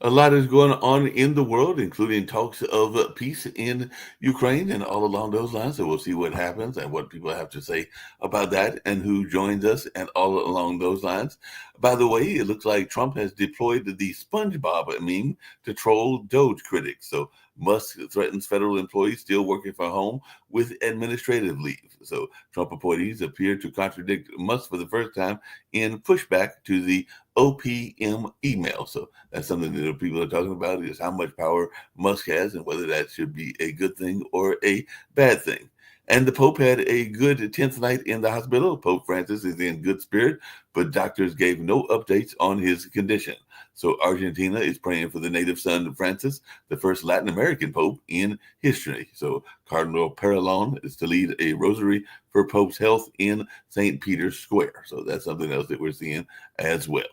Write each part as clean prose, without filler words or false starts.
A lot is going on in the world, including talks of peace in Ukraine and all along those lines. So we'll see what happens and what people have to say about that and who joins us and all along those lines. By the way, it looks like Trump has deployed the SpongeBob meme to troll Doge critics. So Musk threatens federal employees still working from home with administrative leave. So Trump appointees appear to contradict Musk for the first time in pushback to the OPM email. So that's something that people are talking about is how much power Musk has and whether that should be a good thing or a bad thing. And the Pope had a good 10th night in the hospital. Pope Francis is in good spirit, but doctors gave no updates on his condition. So Argentina is praying for the native son Francis, the first Latin American Pope in history. So Cardinal Parolin is to lead a rosary for Pope's health in St. Peter's Square. So that's something else that we're seeing as well.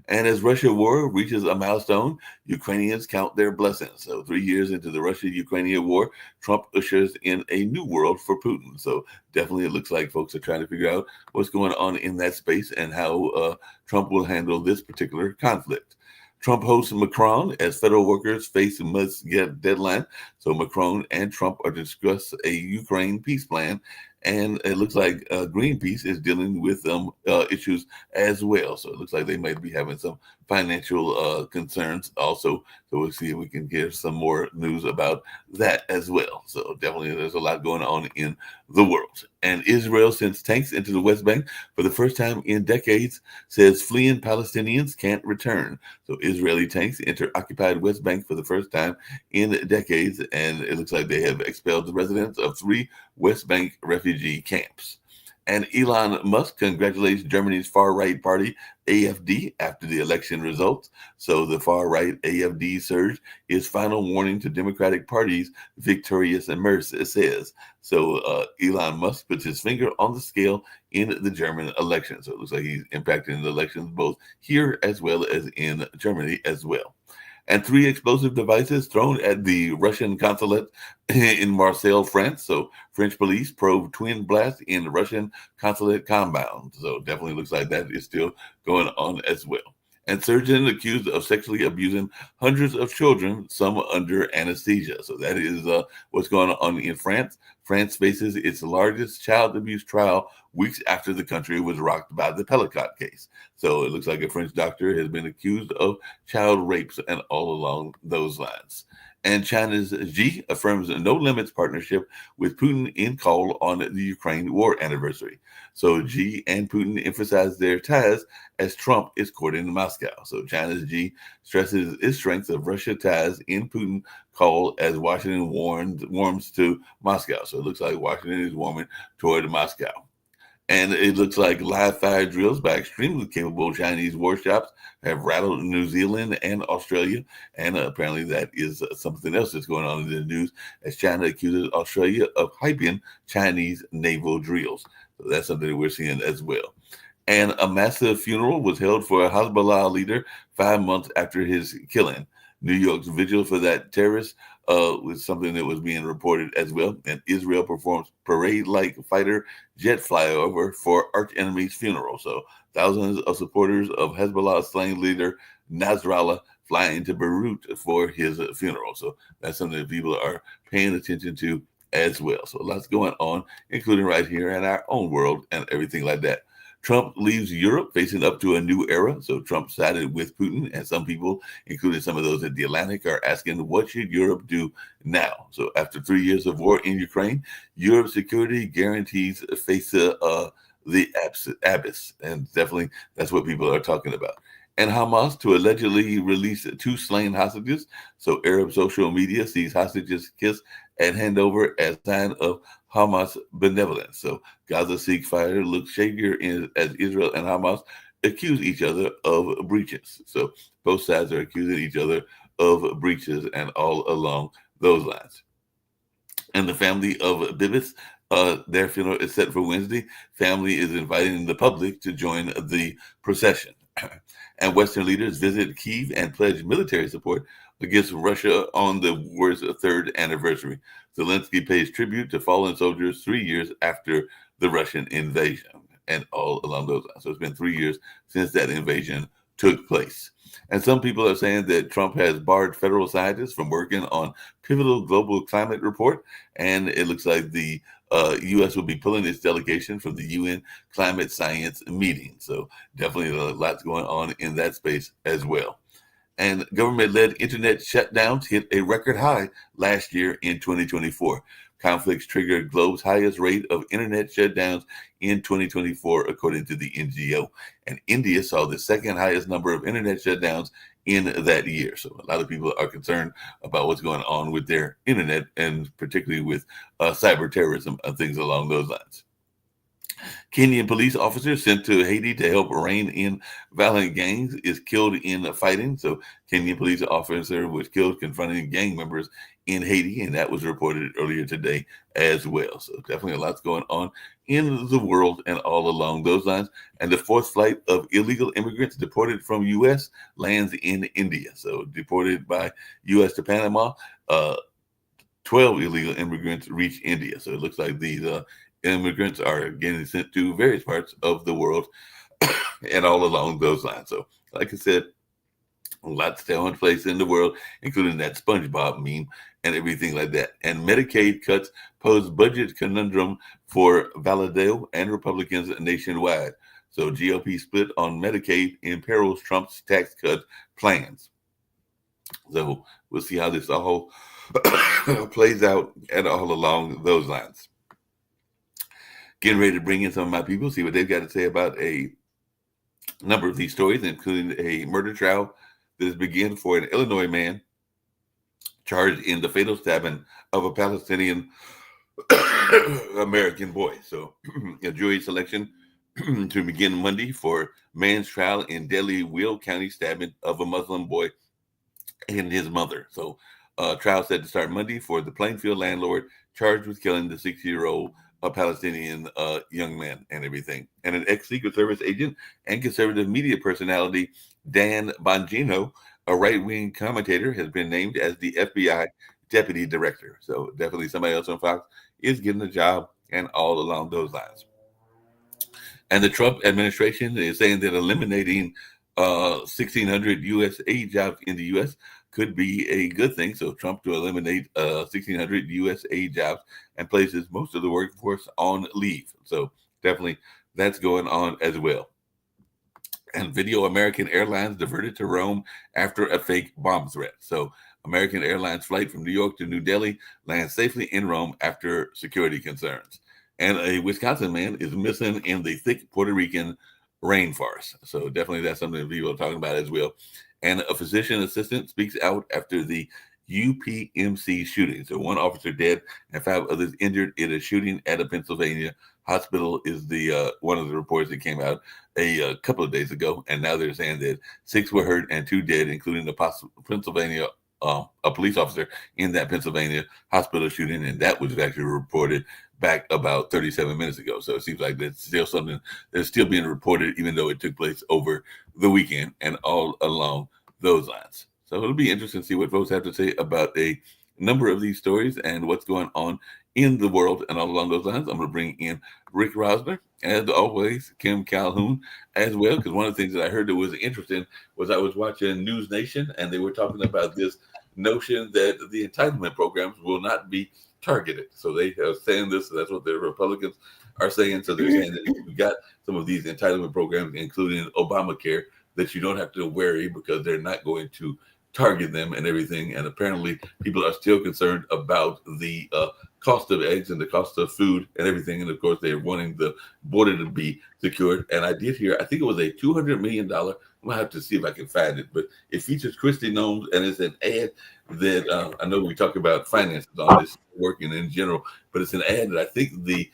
And as Russia war reaches a milestone, Ukrainians count their blessings. So 3 years into the Russia-Ukrainian war, Trump ushers in a new world for Putin. So definitely it looks like folks are trying to figure out what's going on in that space and how Trump will handle this particular conflict. Trump hosts Macron as federal workers face a must-get deadline. So Macron and Trump are to discuss a Ukraine peace plan. And it looks like Greenpeace is dealing with issues as well. So it looks like they might be having some financial concerns also. So we'll see if we can get some more news about that as well. So definitely there's a lot going on in the world. And Israel sends tanks into the West Bank for the first time in decades, says fleeing Palestinians can't return. So Israeli tanks enter occupied West Bank for the first time in decades. And it looks like they have expelled the residents of 3 West Bank refugee camps. And Elon Musk congratulates Germany's far-right party, AfD, after the election results. So the far-right AfD surge is final warning to Democratic parties, victorious Merz says. So Elon Musk puts his finger on the scale in the German election. So it looks like he's impacting the elections both here as well as in Germany as well. And 3 explosive devices thrown at the Russian consulate in Marseille, France. So French police probe twin blast in Russian consulate compound. So definitely looks like that is still going on as well. And surgeon accused of sexually abusing hundreds of children, some under anesthesia. So that is what's going on in France. France faces its largest child abuse trial weeks after the country was rocked by the Pelicot case. So it looks like a French doctor has been accused of child rapes and all along those lines. And China's Xi affirms a no limits partnership with Putin in call on the Ukraine war anniversary. So Xi and Putin emphasize their ties as Trump is courting Moscow. So China's Xi stresses its strength of Russia ties in Putin call as Washington warms to Moscow. So it looks like Washington is warming toward Moscow. And it looks like live fire drills by extremely capable Chinese warships have rattled New Zealand and Australia. And apparently that is something else that's going on in the news as China accuses Australia of hyping Chinese naval drills. So that's something that we're seeing as well. And a massive funeral was held for a Hezbollah leader 5 months after his killing. New York's vigil for that terrorist was something that was being reported as well. And Israel performs parade-like fighter jet flyover for arch-enemy's funeral. So thousands of supporters of Hezbollah slain leader Nasrallah fly into Beirut for his funeral. So that's something that people are paying attention to as well. So lots going on, including right here in our own world and everything like that. Trump leaves Europe facing up to a new era. So Trump sided with Putin, and some people, including some of those at the Atlantic, are asking, what should Europe do now? So after 3 years of war in Ukraine, Europe's security guarantees face the abyss. And definitely that's what people are talking about. and Hamas to allegedly release two slain hostages. So Arab social media sees hostages kiss and hand over as sign of Hamas benevolence. So Gaza ceasefire looks shakier as Israel and Hamas accuse each other of breaches. So both sides are accusing each other of breaches and all along those lines. And the family of Bibis, their funeral is set for Wednesday. Family is inviting the public to join the procession. And Western leaders visit Kyiv and pledge military support against Russia on the war's third anniversary. Zelensky pays tribute to fallen soldiers 3 years after the Russian invasion, and all along those lines. So it's been 3 years since that invasion took place. And some people are saying that Trump has barred federal scientists from working on pivotal global climate report, and it looks like the U.S. will be pulling its delegation from the UN climate science meeting. So definitely a lot going on in that space as well. And government-led internet shutdowns hit a record high last year in 2024. Conflicts triggered globe's highest rate of internet shutdowns in 2024, according to the NGO. And India saw the second highest number of internet shutdowns in that year. So a lot of people are concerned about what's going on with their internet, and particularly with cyber terrorism and things along those lines. Kenyan police officer sent to Haiti to help rein in violent gangs is killed in fighting. So Kenyan police officer was killed confronting gang members in Haiti, and that was reported earlier today as well. So definitely a lot's going on in the world and all along those lines. And the fourth flight of illegal immigrants deported from U.S. lands in India. So deported by U.S. to Panama, 12 illegal immigrants reach India. So it looks like these immigrants are getting sent to various parts of the world and all along those lines. So, like I said, lots taking place in the world, including that SpongeBob meme and everything like that. And Medicaid cuts pose budget conundrum for Valadao and Republicans nationwide. So GOP split on Medicaid imperils Trump's tax cut plans. So we'll see how this all plays out and all along those lines. Getting ready to bring in some of my people, see what they've got to say about a number of these stories, including a murder trial that has begun for an Illinois man charged in the fatal stabbing of a Palestinian American boy. So a jury selection to begin Monday for man's trial in Delhi, Will County stabbing of a Muslim boy and his mother. So trial set to start Monday for the Plainfield landlord charged with killing the 60-year-old a Palestinian young man and everything. And an ex-Secret Service agent and conservative media personality, Dan Bongino, a right-wing commentator, has been named as the FBI deputy director. So definitely somebody else on Fox is getting a job and all along those lines. And the Trump administration is saying that eliminating 1,600 U.S. aid jobs in the U.S. could be a good thing. So Trump to eliminate 1,600 U.S. aid jobs and places most of the workforce on leave. So definitely that's going on as well. And Video American Airlines diverted to Rome after a fake bomb threat. So American Airlines flight from New York to New Delhi lands safely in Rome after security concerns. And a Wisconsin man is missing in the thick Puerto Rican rainforest. So definitely that's something that people are talking about as well. And a physician assistant speaks out after the UPMC shooting. So one officer dead and 5 others injured in a shooting at a Pennsylvania hospital is the one of the reports that came out a couple of days ago. And now they're saying that 6 were hurt and 2 dead, including the Pennsylvania a police officer in that Pennsylvania hospital shooting. And that was actually reported back about 37 minutes ago. So it seems like that's still something that's still being reported, even though it took place over the weekend and all along those lines. So it'll be interesting to see what folks have to say about a number of these stories and what's going on in the world and all along those lines. I'm going to bring in Rick Rosner, as always, Kim Calhoun as well, because one of the things that I heard that was interesting was I was watching News Nation, and they were talking about this notion that the entitlement programs will not be targeted. So they are saying this, so that's what the Republicans are saying. So they're saying that we got some of these entitlement programs, including Obamacare, that you don't have to worry because they're not going to target them and everything. And apparently, people are still concerned about the cost of eggs and the cost of food and everything. And of course, they're wanting the border to be secured. And I did hear, I think it was a $200 million. I'm gonna have to see if I can find it, but it features Kristi Noem, and it's an ad that I know we talk about finances on this working in general, but it's an ad that I think the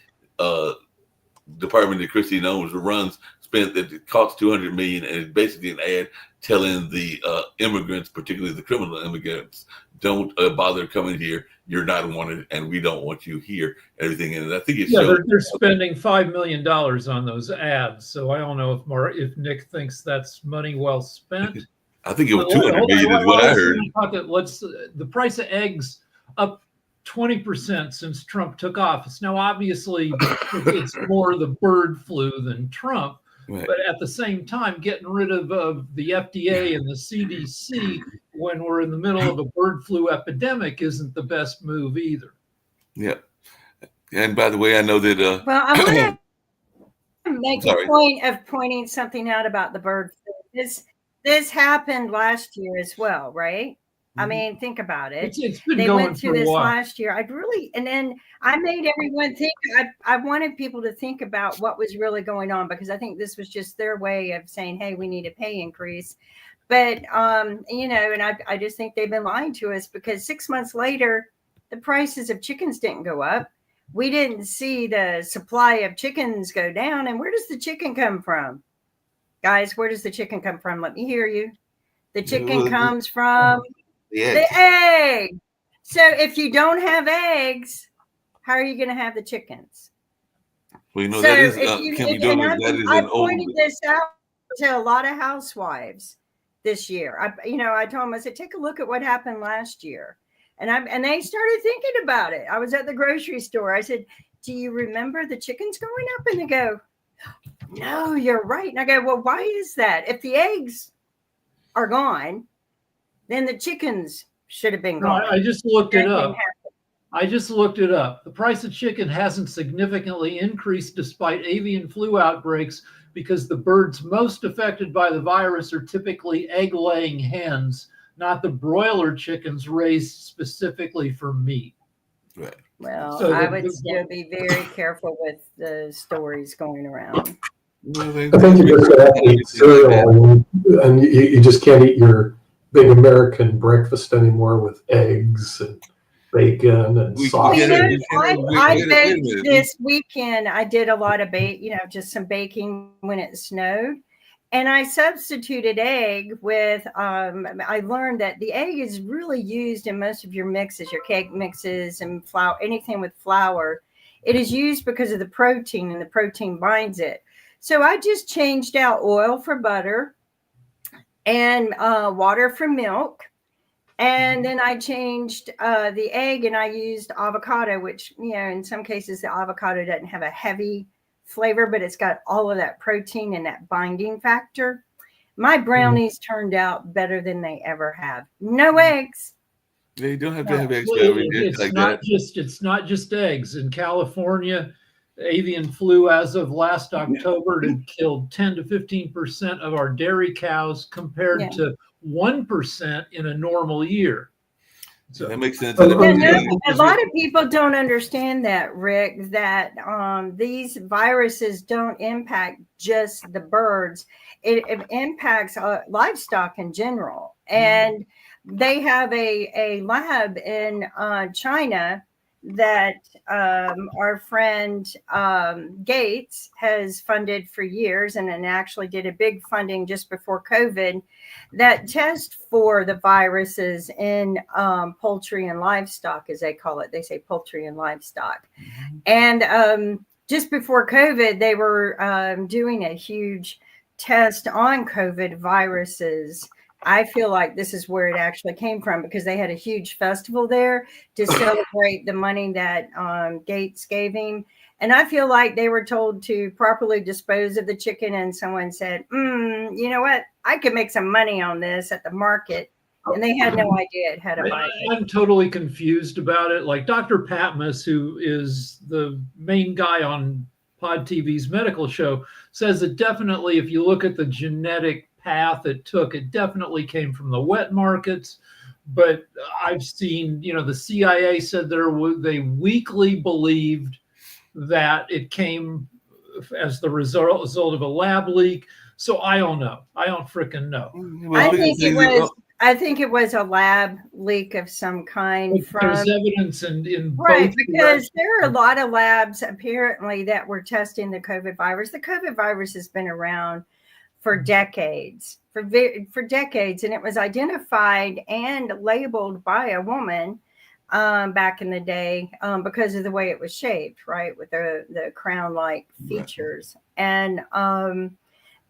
department that Kristi Noem runs spent that it costs $200 million, and it's basically an ad telling the immigrants, particularly the criminal immigrants, don't bother coming here. You're not wanted, and we don't want you here. Everything, and I think it's they're spending $5 million on those ads. So I don't know if Nick thinks that's money well spent. I think it was $200 million is what I heard. The price of eggs up 20% since Trump took office. Now, obviously, it's more the bird flu than Trump, right. But at the same time, getting rid of the FDA and the CDC when we're in the middle of a bird flu epidemic isn't the best move either. Yeah. And by the way, I know that. Well, I want to make a point of pointing something out about the bird flu. This happened last year as well, right? I mean, think about it. It's been they going went through this a while. last year. And then I made everyone think. I wanted people to think about what was really going on, because I think this was just their way of saying, "Hey, we need a pay increase." But and I just think they've been lying to us, because 6 months later, the prices of chickens didn't go up. We didn't see the supply of chickens go down. And where does the chicken come from, guys? Where does the chicken come from? Let me hear you. The chicken comes from the egg. So if you don't have eggs, how are you going to have the chickens? Well, you know, that is, I pointed this out to a lot of housewives this year. I told them, I said, take a look at what happened last year. And they started thinking about it. I was at the grocery store. I said, do you remember the chickens going up? And they go, no, you're right. And I go, well, why is that? If the eggs are gone, then the chickens should have been gone. No, I just looked it up. The price of chicken hasn't significantly increased despite avian flu outbreaks, because the birds most affected by the virus are typically egg-laying hens, not the broiler chickens raised specifically for meat. Right. Well, so I would still be very careful with the stories going around. I think you just have to eat cereal, and you just can't eat your big American breakfast anymore with eggs and bacon and sausage. I baked this weekend. I did a lot of just some baking when it snowed. And I substituted egg with, I learned that the egg is really used in most of your mixes, your cake mixes and flour, anything with flour. It is used because of the protein, and the protein binds it. So I just changed out oil for butter and water for milk. And then I changed the egg, and I used avocado, which, in some cases the avocado doesn't have a heavy flavor, but it's got all of that protein and that binding factor. My brownies turned out better than they ever have. No eggs. They don't have to have eggs. It's not just eggs. In California, avian flu as of last October had killed 10 to 15% of our dairy cows, compared to 1% in a normal year. So that makes sense. A lot of people don't understand that, Rick, that these viruses don't impact just the birds. It impacts livestock in general. And they have a lab in China that our friend Gates has funded for years, and then actually did a big funding just before COVID, that test for the viruses in poultry and livestock, as they call it. They say poultry and livestock. And just before COVID, they were doing a huge test on COVID viruses. I feel like this is where it actually came from, because they had a huge festival there to celebrate the money that Gates gave him. And I feel like they were told to properly dispose of the chicken, and someone said, you know what? I could make some money on this at the market. And they had no idea it had a bite. I'm totally confused about it. Like Dr. Patmos, who is the main guy on Pod TV's medical show, says that definitely if you look at the genetic path it took. It definitely came from the wet markets, but I've seen, the CIA said they weakly believed that it came as the result of a lab leak. So I don't know. I don't frickin' know. I think it was a lab leak of some kind. There's evidence in right, both because there are a lot of labs apparently that were testing the COVID virus. The COVID virus has been around for decades, for decades, and it was identified and labeled by a woman back in the day because of the way it was shaped, right, with the crown-like features, right. And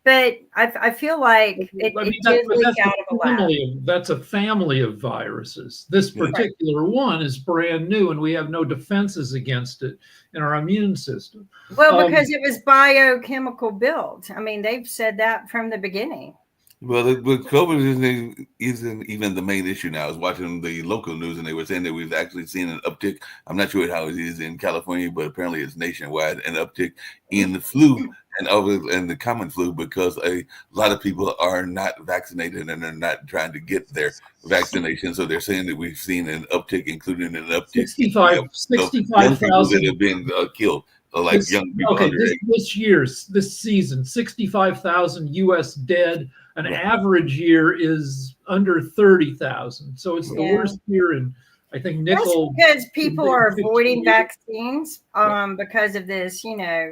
but I feel like it did leak out of a lab. That's a family of viruses. This particular one is brand new, and we have no defenses against it in our immune system. Well, because it was biochemical built. I mean, they've said that from the beginning. Well, COVID isn't even the main issue now. I was watching the local news, and they were saying that we've actually seen an uptick. I'm not sure how it is in California, but apparently it's nationwide, an uptick in the flu and the common flu, because a lot of people are not vaccinated and they're not trying to get their vaccination. So they're saying that we've seen an uptick, including an uptick 65,000 that have been killed. Like young people. Okay, this season, 65,000 U.S. dead. An average year is under 30,000. So it's the worst year in, I think, nickel. That's because people are avoiding vaccines because of this,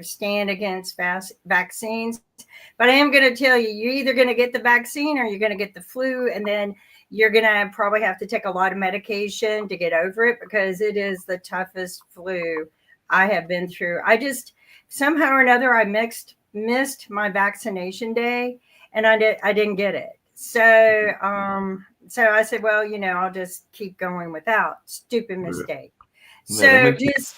stand against vaccines. But I am going to tell you, you're either going to get the vaccine or you're going to get the flu, and then you're going to probably have to take a lot of medication to get over it, because it is the toughest flu I have been through. I just somehow or another I missed my vaccination day, and I didn't get it. So I said, well, I'll just keep going without. Stupid mistake. So just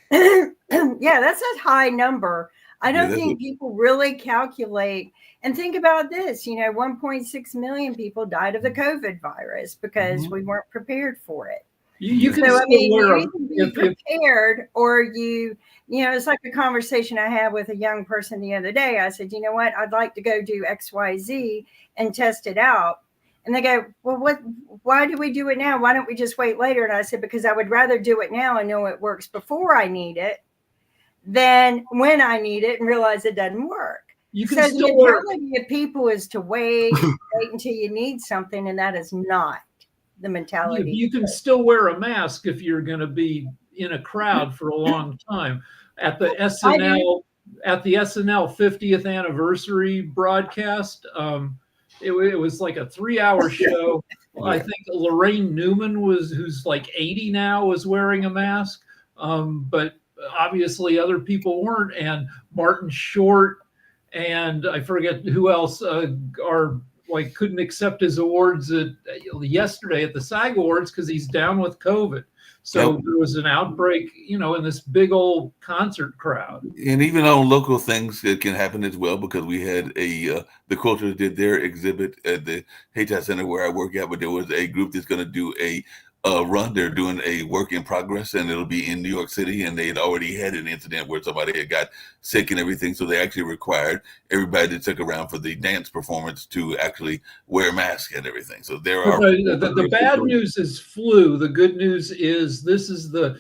that's a high number. I don't think people really calculate and think about this. 1.6 million people died of the COVID virus because we weren't prepared for it. You can you either be prepared, or it's like a conversation I had with a young person the other day. I said, you know what, I'd like to go do XYZ and test it out. And they go, well, why do we do it now? Why don't we just wait later? And I said, because I would rather do it now and know it works before I need it than when I need it and realize it doesn't work. The mentality of people is to wait until you need something, and that is not the mentality. You can still wear a mask if you're going to be in a crowd for a long time. At the SNL 50th anniversary broadcast, it was like a 3-hour show. I think Lorraine Newman who's like 80 now, was wearing a mask, but obviously other people weren't. And Martin Short and I forget who else couldn't accept his awards yesterday at the SAG Awards because he's down with COVID. So there was an outbreak, in this big old concert crowd. And even on local things, it can happen as well, because we had the Quilters did their exhibit at the Haytat Center where I work at, but there was a group that's going to do a run. They're doing a work in progress, and it'll be in New York City, and they had already had an incident where somebody had got sick and everything, so they actually required everybody that took around for the dance performance to actually wear a mask and everything. So there are the bad news is flu. The good news is this is the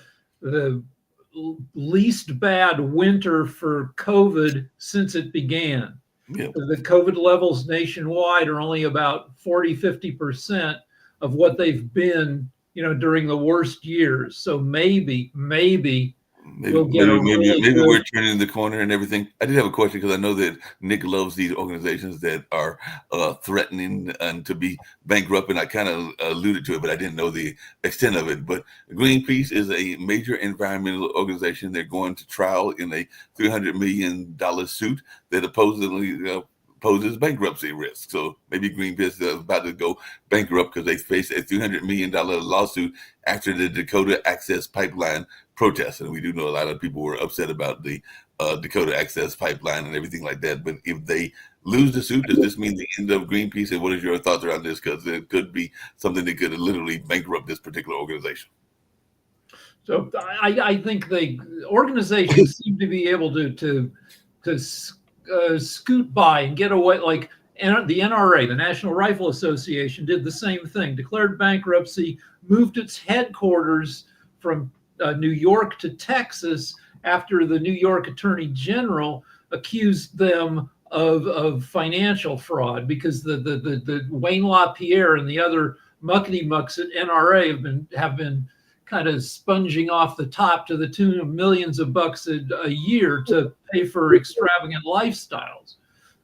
least bad winter for COVID since it began. The COVID levels nationwide are only about 40-50% of what they've been during the worst years. So maybe we'll get maybe we're turning the corner and everything. I did have a question, because I know that Nick loves these organizations that are threatening and to be bankrupt, and I kind of alluded to it, but I didn't know the extent of it. But Greenpeace is a major environmental organization. They're going to trial in a $300 million suit that supposedly poses bankruptcy risk. So maybe Greenpeace is about to go bankrupt because they face a $300 million lawsuit after the Dakota Access Pipeline protest. And we do know a lot of people were upset about the Dakota Access Pipeline and everything like that. But if they lose the suit, does this mean the end of Greenpeace? And what is your thoughts around this? Because it could be something that could literally bankrupt this particular organization. So I think the organizations seem to be able to scoot by and get away. Like And the NRA, the National Rifle Association, did the same thing, declared bankruptcy, moved its headquarters from New York to Texas after the New York Attorney General accused them of financial fraud, because the Wayne LaPierre and the other muckety mucks at NRA have been kind of sponging off the top to the tune of millions of bucks a year to pay for extravagant lifestyles.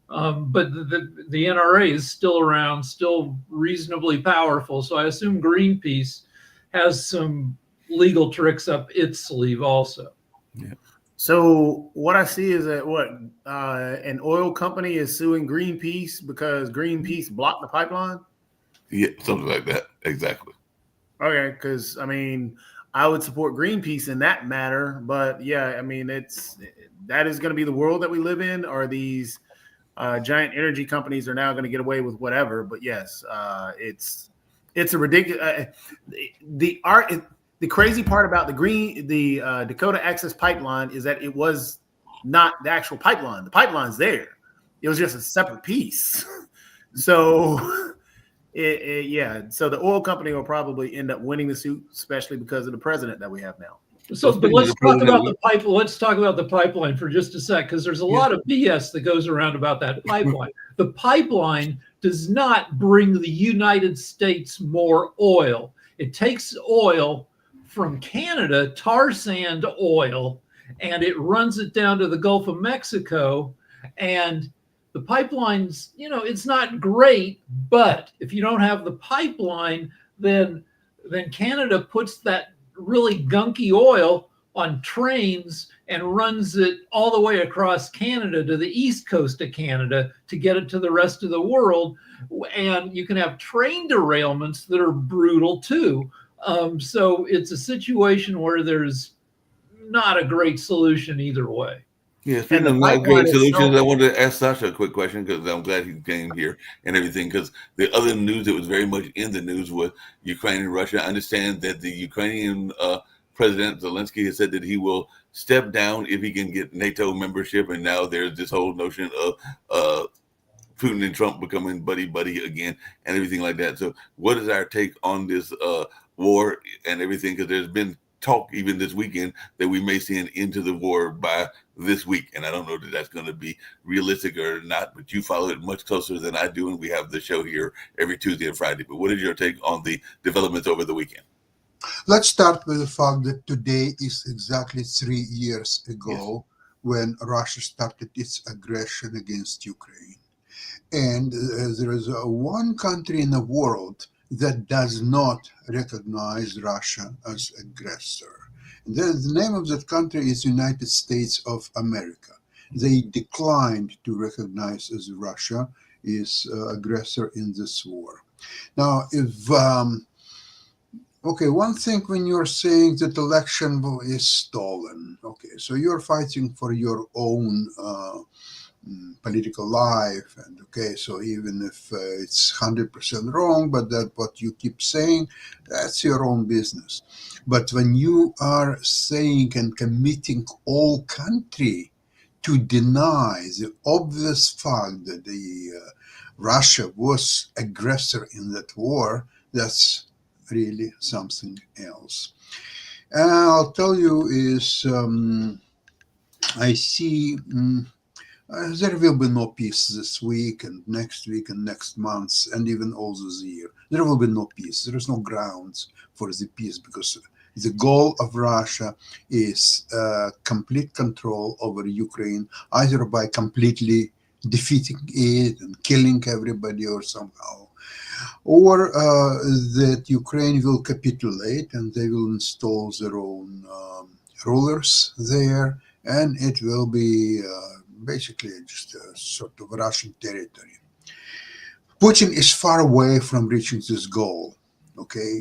But the NRA is still around, still reasonably powerful. So I assume Greenpeace has some legal tricks up its sleeve also. Yeah. So what I see is that an oil company is suing Greenpeace because Greenpeace blocked the pipeline? Yeah, something like that. Exactly. Okay, because I mean, I would support Greenpeace in that matter, but yeah, I mean, that is going to be the world that we live in, or these giant energy companies are now going to get away with whatever. But yes, it's a ridiculous. The crazy part about the Dakota Access Pipeline is that it was not the actual pipeline. The pipeline's there. It was just a separate piece. So, so the oil company will probably end up winning the suit, especially because of the president that we have now. So, but let's talk about the pipeline. Let's talk about the pipeline for just a sec, because there's a lot of BS that goes around about that pipeline. The pipeline does not bring the United States more oil. It takes oil from Canada, tar sand oil, and it runs it down to the Gulf of Mexico. And the pipelines, it's not great, but if you don't have the pipeline, then Canada puts that really gunky oil on trains and runs it all the way across Canada to the east coast of Canada to get it to the rest of the world. And you can have train derailments that are brutal too. So it's a situation where there's not a great solution either way. Yeah, speaking of not great solutions, I wanted to ask Sasha a quick question, because I'm glad he came here and everything, because the other news that was very much in the news was Ukraine and Russia. I understand that the Ukrainian President Zelensky has said that he will step down if he can get NATO membership, and now there's this whole notion of Putin and Trump becoming buddy again and everything like that. So what is our take on this war and everything? Because there's been talk even this weekend that we may see an end to the war by this week. And I don't know that that's going to be realistic or not, but you follow it much closer than I do. And we have the show here every Tuesday and Friday. But what is your take on the developments over the weekend? Let's start with the fact that today is exactly 3 years ago when Russia started its aggression against Ukraine. And there is one country in the world that does not recognize Russia as aggressor. The name of that country is United States of America. They declined to recognize as Russia is aggressor in this war. Now, if one thing when you're saying that election is stolen, so you're fighting for your own political life, and so even if it's 100% wrong, but that what you keep saying, that's your own business. But when you are saying and committing all country to deny the obvious fact that the Russia was aggressor in that war, that's really something else. And I'll tell you is I see there will be no peace this week and next month and even all this year. There will be no peace. There is no grounds for the peace, because the goal of Russia is complete control over Ukraine, either by completely defeating it and killing everybody or somehow, or that Ukraine will capitulate and they will install their own rulers there, and it will be basically just a sort of Russian territory. Putin is far away from reaching this goal.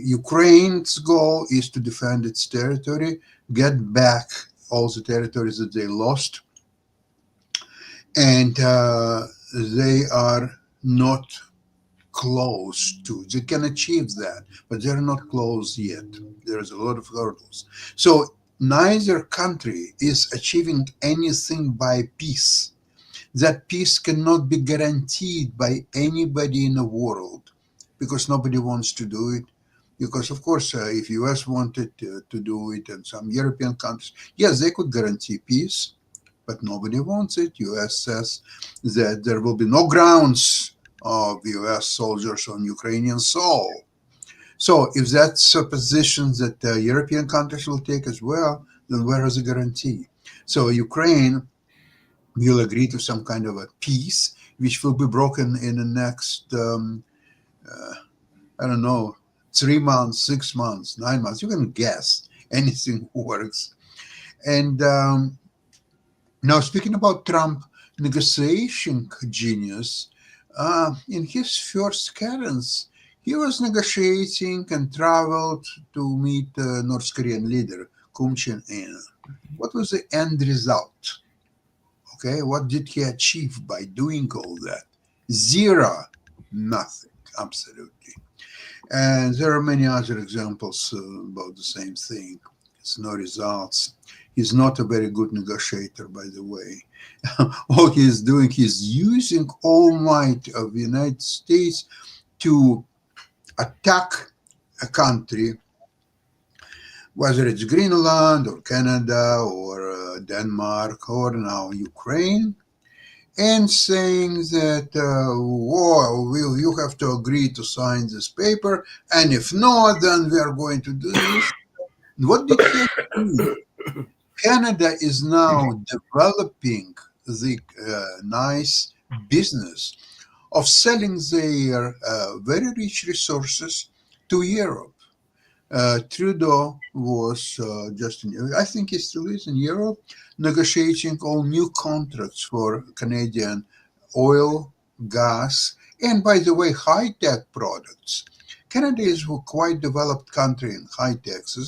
Ukraine's goal is to defend its territory, get back all the territories that they lost, and they are not close to. They can achieve that, but they're not close yet. There's a lot of hurdles. So neither country is achieving anything by peace. that peace cannot be guaranteed by anybody in the world because nobody wants to do it. Because of course, if US wanted to do it and some European countries, yes, they could guarantee peace, but nobody wants it. US says that there will be no grounds of US soldiers on Ukrainian soil. So if that's a position that European countries will take as well, then where is the guarantee? So Ukraine will agree to some kind of a peace, which will be broken in the next, I don't know, 3 months, 6 months, 9 months. You can guess. Anything works. And now, speaking about Trump, negotiation genius, in his first cadence, he was negotiating and traveled to meet the North Korean leader, Kim Jong-un. What was the end result? Okay, what did he achieve by doing all that? Zero, nothing, absolutely. And there are many other examples about the same thing. It's no results. He's not a very good negotiator, by the way. All he's doing, he's using all might of the United States to attack a country, whether it's Greenland or Canada or Denmark or now Ukraine, and saying that, you have to agree to sign this paper, and if not, then we are going to do this. What did he do? Canada is now developing the nice business of selling their very rich resources to Europe. Trudeau was I think he still is in Europe, negotiating all new contracts for Canadian oil, gas, and by the way, high-tech products. Canada is a quite developed country in high-tech, so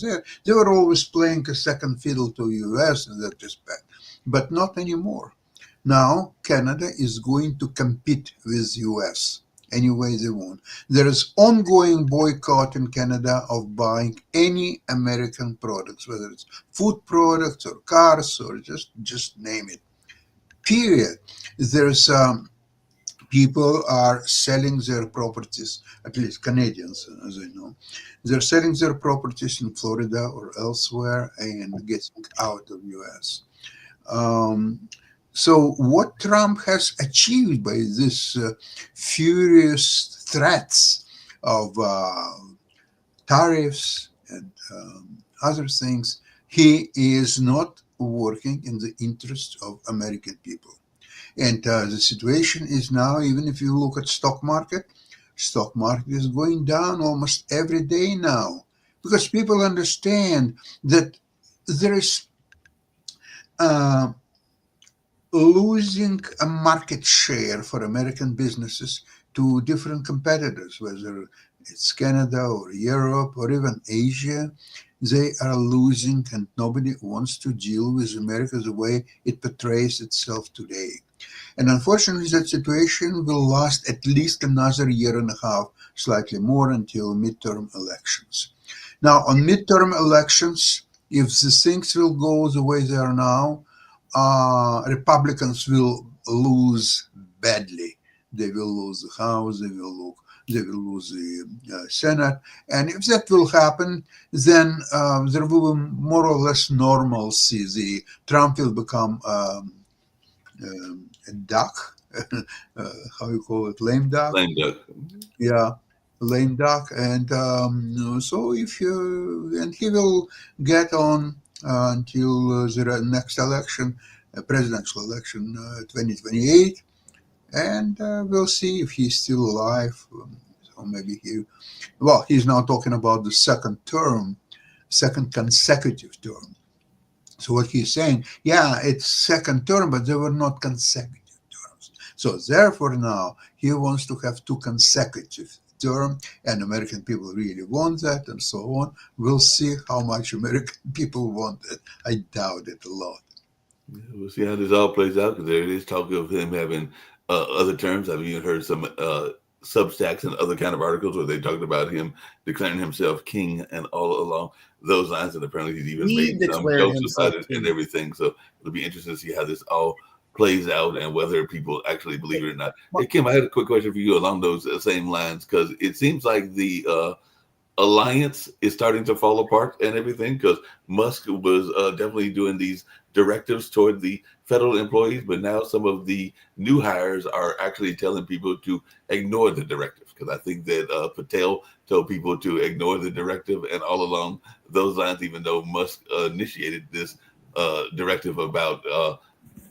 they were always playing a second fiddle to US in that respect, but not anymore. Now, Canada is going to compete with US any way they want. There is ongoing boycott in Canada of buying any American products, whether it's food products or cars or just name it. Period. There's people are selling their properties, at least Canadians, as I know. They're selling their properties in Florida or elsewhere and getting out of US. So what Trump has achieved by this furious threats of tariffs and other things, he is not working in the interest of American people. And the situation is now, even if you look at stock market is going down almost every day now, because people understand that there is losing a market share for American businesses to different competitors, whether it's Canada or Europe or even Asia. They are losing, and nobody wants to deal with America the way it portrays itself today. And unfortunately, that situation will last at least another year and a half, slightly more, until midterm elections. Now, on midterm elections, if the things will go the way they are now, Republicans will lose badly. They will lose the House, they will lose the Senate. And if that will happen, then there will be more or less normalcy. Trump will become a duck, how you call it, lame duck? Lame duck. Yeah, lame duck. And so and he will get on until the next election, presidential election, 2028. And we'll see if he's still alive. So maybe he's now talking about the second consecutive term. So what he's saying, yeah, it's second term, but they were not consecutive terms. So therefore now he wants to have 2 consecutive terms, and American people really want that, and so on. We'll see how much American people want it. I doubt it a lot. Yeah, we'll see how this all plays out, because there is talk of him having other terms. I've even heard some Substacks and other kind of articles where they talked about him declaring himself king and all along those lines. And apparently he's even made some jokes about it and everything. So it'll be interesting to see how this all plays out and whether people actually believe it or not. Hey, Kim, I had a quick question for you along those same lines, because it seems like the alliance is starting to fall apart and everything, because Musk was definitely doing these directives toward the federal employees, but now some of the new hires are actually telling people to ignore the directive, because I think that Patel told people to ignore the directive, and all along those lines, even though Musk initiated this directive about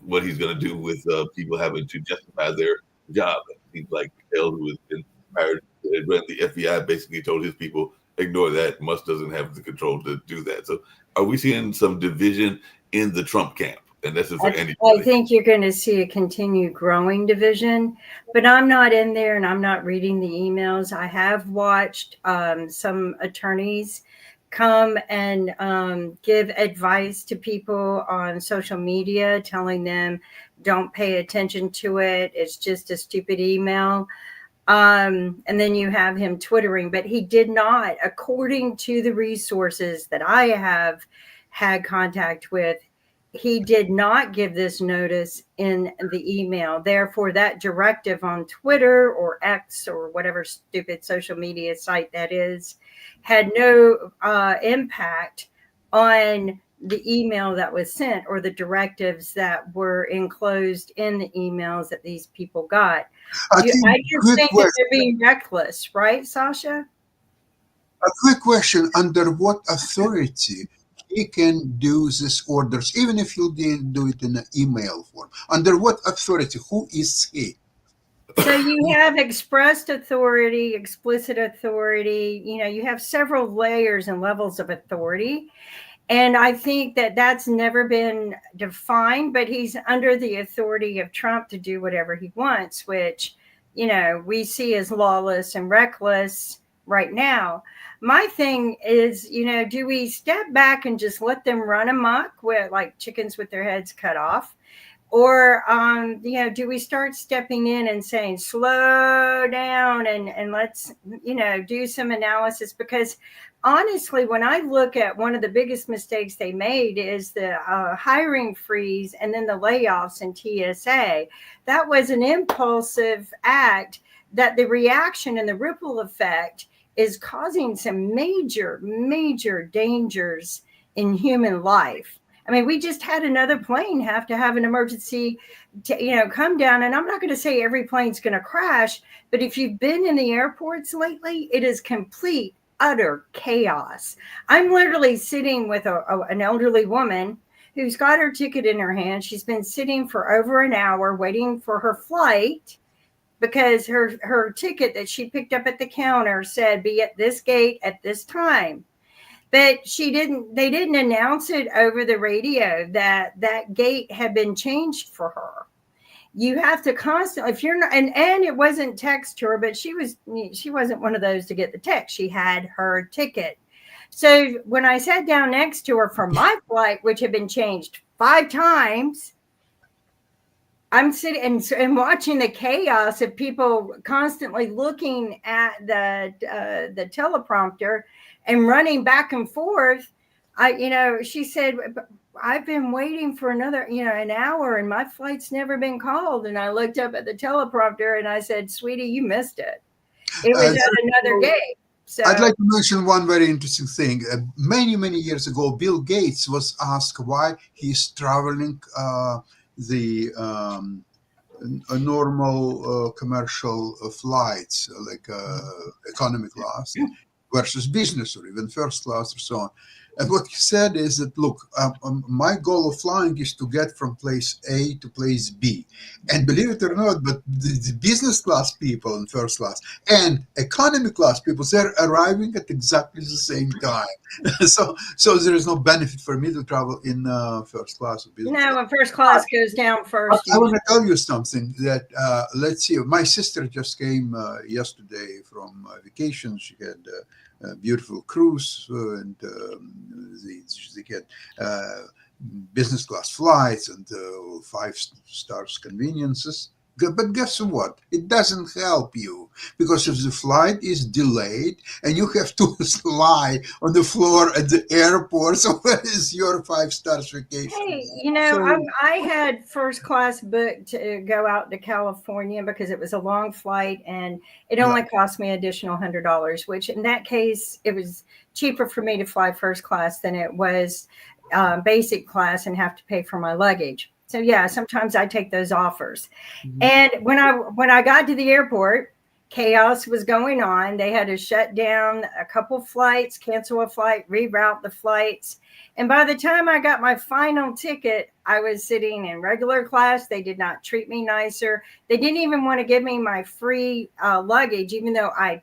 what he's going to do with people having to justify their job. It seems like Patel, who has been hired to run the FBI, basically told his people, ignore that. Musk doesn't have the control to do that. So are we seeing some division in the Trump camp? And this is for anybody. I think you're going to see a continued growing division, but I'm not in there and I'm not reading the emails. I have watched some attorneys come and give advice to people on social media, telling them don't pay attention to it. It's just a stupid email. And then you have him twittering, but he did not, according to the resources that I have had contact with, he did not give this notice in the email. Therefore, that directive on Twitter or X or whatever stupid social media site that is had no impact on the email that was sent or the directives that were enclosed in the emails that these people got. I just think that they're being reckless, right, Sasha? A quick question: under what authority he can do these orders, even if you didn't do it in an email form? Under what authority? Who is he? So you have expressed authority, explicit authority. You know, you have several layers and levels of authority. And I think that that's never been defined, but he's under the authority of Trump to do whatever he wants, which, you know, we see as lawless and reckless right now. My thing is, you know, do we step back and just let them run amok with like chickens with their heads cut off? Or, you know, do we start stepping in and saying, slow down and let's, you know, do some analysis? Because honestly, when I look at one of the biggest mistakes they made is the hiring freeze and then the layoffs in TSA. That was an impulsive act that the reaction and the ripple effect is causing some major, major dangers in human life. I mean, we just had another plane have to have an emergency, come down. And I'm not going to say every plane's going to crash, but if you've been in the airports lately, it is complete, utter chaos. I'm literally sitting with an elderly woman who's got her ticket in her hand. She's been sitting for over an hour waiting for her flight because her ticket that she picked up at the counter said be at this gate at this time. But they didn't announce it over the radio that gate had been changed for her. You have to constantly, if you're not, and it wasn't text to her, but she wasn't one of those to get the text. She had her ticket. So when I sat down next to her for my flight, which had been changed 5 times, I'm sitting and watching the chaos of people constantly looking at the teleprompter and running back and forth. She said, I've been waiting for another, an hour and my flight's never been called. And I looked up at the teleprompter and I said, sweetie, you missed it. It was at another gate. So I'd like to mention one very interesting thing. Many, many years ago, Bill Gates was asked why he's traveling a normal commercial flights, like economy class versus business or even first class or so on. And what he said is that, look, my goal of flying is to get from place A to place B. And believe it or not, but the business class people in first class and economy class people, they're arriving at exactly the same time. So there is no benefit for me to travel in first class. Or business class. When first class goes down first. I want to tell you something that, let's see, my sister just came yesterday from vacation. She had a beautiful cruise and they get business class flights and 5 stars conveniences. But guess what? It doesn't help you because if the flight is delayed and you have to lie on the floor at the airport, so what is your 5 star vacation? Hey, So I had first class booked to go out to California because it was a long flight and it only cost me additional $100, which in that case, it was cheaper for me to fly first class than it was basic class and have to pay for my luggage. So yeah, sometimes I take those offers. And when I got to the airport, chaos was going on. They had to shut down a couple flights, cancel a flight, reroute the flights. And by the time I got my final ticket, I was sitting in regular class. They did not treat me nicer. They didn't even want to give me my free luggage, even though I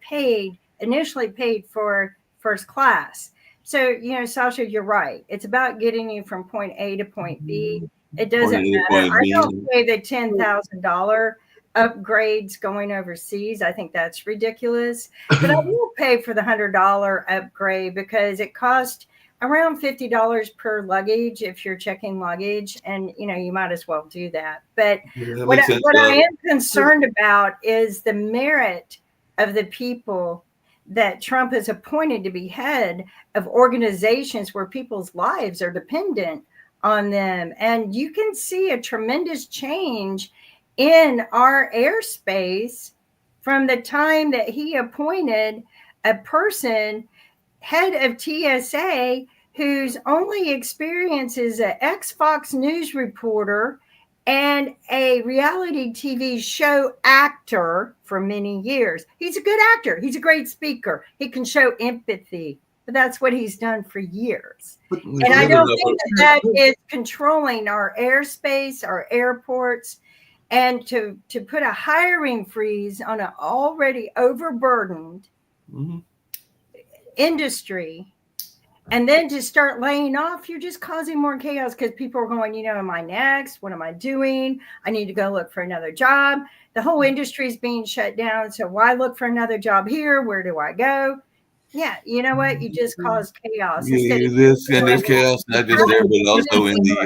initially paid for first class. So, Sasha, you're right. It's about getting you from point A to point B. It doesn't matter. I don't pay the $10,000 upgrades going overseas. I think that's ridiculous. But I will pay for the $100 upgrade because it costs around $50 per luggage if you're checking luggage, and you might as well do that. But what I am concerned about is the merit of the people that Trump has appointed to be head of organizations where people's lives are dependent on them. And you can see a tremendous change in our airspace from the time that he appointed a person head of TSA whose only experience is an ex-Fox News reporter and a reality TV show actor for many years. He's a good actor. He's a great speaker. He can show empathy, but that's what he's done for years. And I don't think that is controlling our airspace, our airports, and to put a hiring freeze on an already overburdened industry. And then to start laying off, you're just causing more chaos because people are going, am I next? What am I doing? I need to go look for another job. The whole industry is being shut down. So why look for another job here? Where do I go? Yeah, you know what? You just caused chaos. There's chaos not just there, but also in the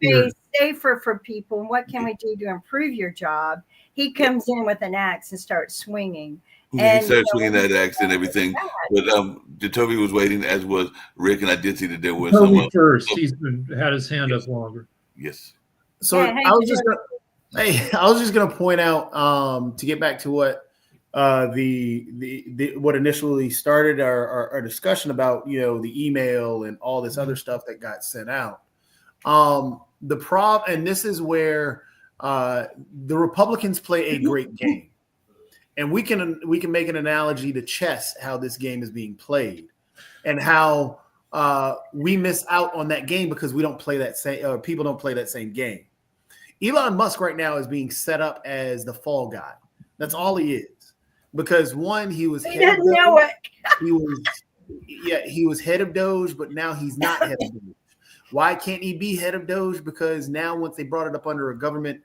airspace safer for people. And what can we do to improve your job? He comes in with an axe and starts swinging. And he started swinging that axe and everything. But Toby was waiting, as was Rick, and I did see that there was Toby first. He's had his hand up longer. Yes. So I was just gonna point out to get back to what what initially started our discussion about the email and all this other stuff that got sent out. The problem, and this is where the Republicans play a great game. And we can make an analogy to chess, how this game is being played, and how we miss out on that game because we don't play that same, or people don't play that same game. Elon Musk right now is being set up as the fall guy. That's all he is. Because one, he was he doesn't know it. he was head of Doge, but now he's not head of Doge. Why can't he be head of Doge? Because now, once they brought it up under a government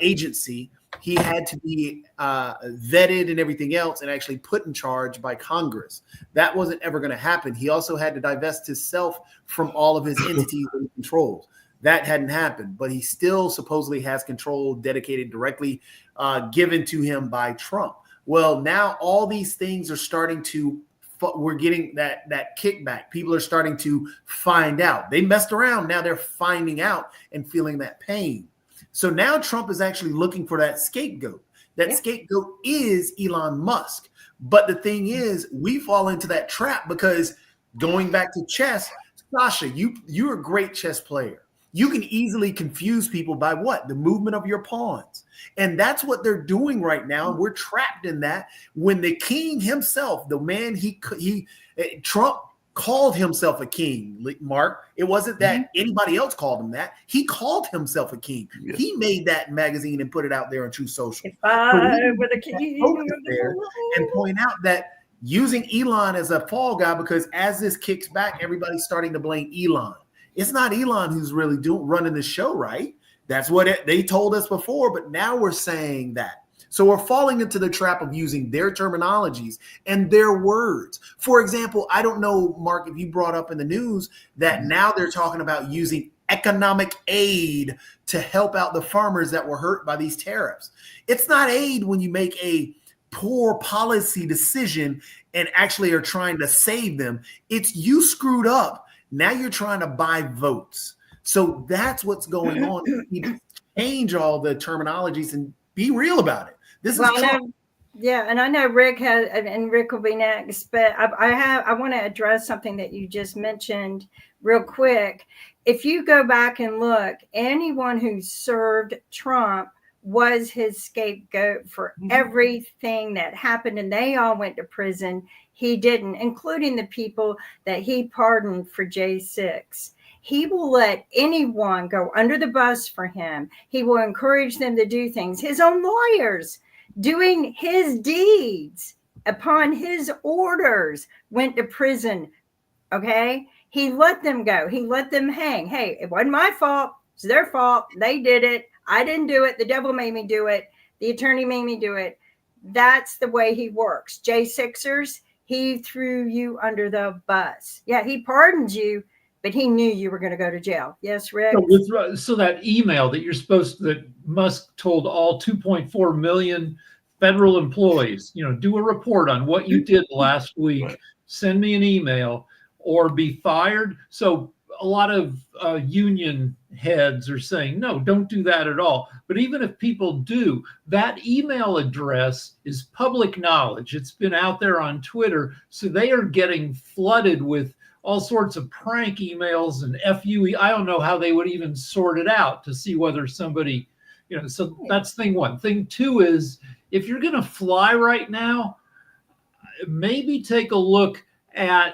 agency, he had to be vetted and everything else and actually put in charge by Congress. That wasn't ever going to happen. He also had to divest himself from all of his entities and controls. That hadn't happened, but he still supposedly has control dedicated directly given to him by Trump. Well, now all these things are starting to, we're getting that kickback. People are starting to find out. They messed around. Now they're finding out and feeling that pain. So now Trump is actually looking for that scapegoat. That scapegoat is Elon Musk. But the thing is, we fall into that trap because going back to chess, Sasha, you're a great chess player. You can easily confuse people by what? The movement of your pawns. And that's what they're doing right now. We're trapped in that when the king himself, the man Trump called himself a king, Mark. It wasn't that anybody else called him that. He called himself a king. Yes. He made that magazine and put it out there on True Social. If I were the king there and point out that using Elon as a fall guy, because as this kicks back, everybody's starting to blame Elon. It's not Elon who's really running the show, right? That's what they told us before, but now we're saying that. So we're falling into the trap of using their terminologies and their words. For example, I don't know, Mark, if you brought up in the news that now they're talking about using economic aid to help out the farmers that were hurt by these tariffs. It's not aid when you make a poor policy decision and actually are trying to save them. It's you screwed up. Now you're trying to buy votes. So that's what's going on. You change all the terminologies and be real about it. This is Trump. Yeah, and I know Rick has, and Rick will be next, but I want to address something that you just mentioned real quick. If you go back and look, anyone who served Trump was his scapegoat for everything that happened, and they all went to prison. He didn't, including the people that he pardoned for J6. He will let anyone go under the bus for him. He will encourage them to do things. His own lawyers doing his deeds upon his orders went to prison. Okay. He let them go. He let them hang. Hey, it wasn't my fault. It's their fault. They did it. I didn't do it. The devil made me do it. The attorney made me do it. That's the way he works. J6ers, he threw you under the bus. Yeah, he pardoned you, but he knew you were going to go to jail. Yes, Rick? So that email that Musk told all 2.4 million federal employees, do a report on what you did last week, send me an email or be fired. So a lot of union heads are saying, no, don't do that at all. But even if people do, that email address is public knowledge. It's been out there on Twitter. So they are getting flooded with all sorts of prank emails and FUE. I don't know how they would even sort it out to see whether somebody, so that's thing one. Thing two is, if you're going to fly right now, maybe take a look at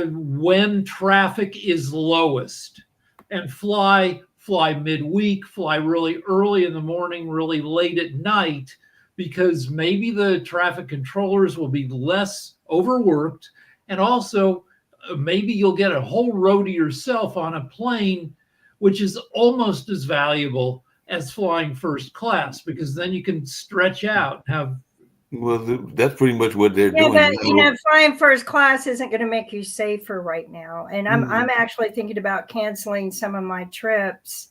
when traffic is lowest and fly midweek, fly really early in the morning, really late at night, because maybe the traffic controllers will be less overworked. And also maybe you'll get a whole row to yourself on a plane, which is almost as valuable as flying first class, because then you can stretch out and have. Well, that's pretty much what they're doing. But flying first class isn't going to make you safer right now. And I'm actually thinking about canceling some of my trips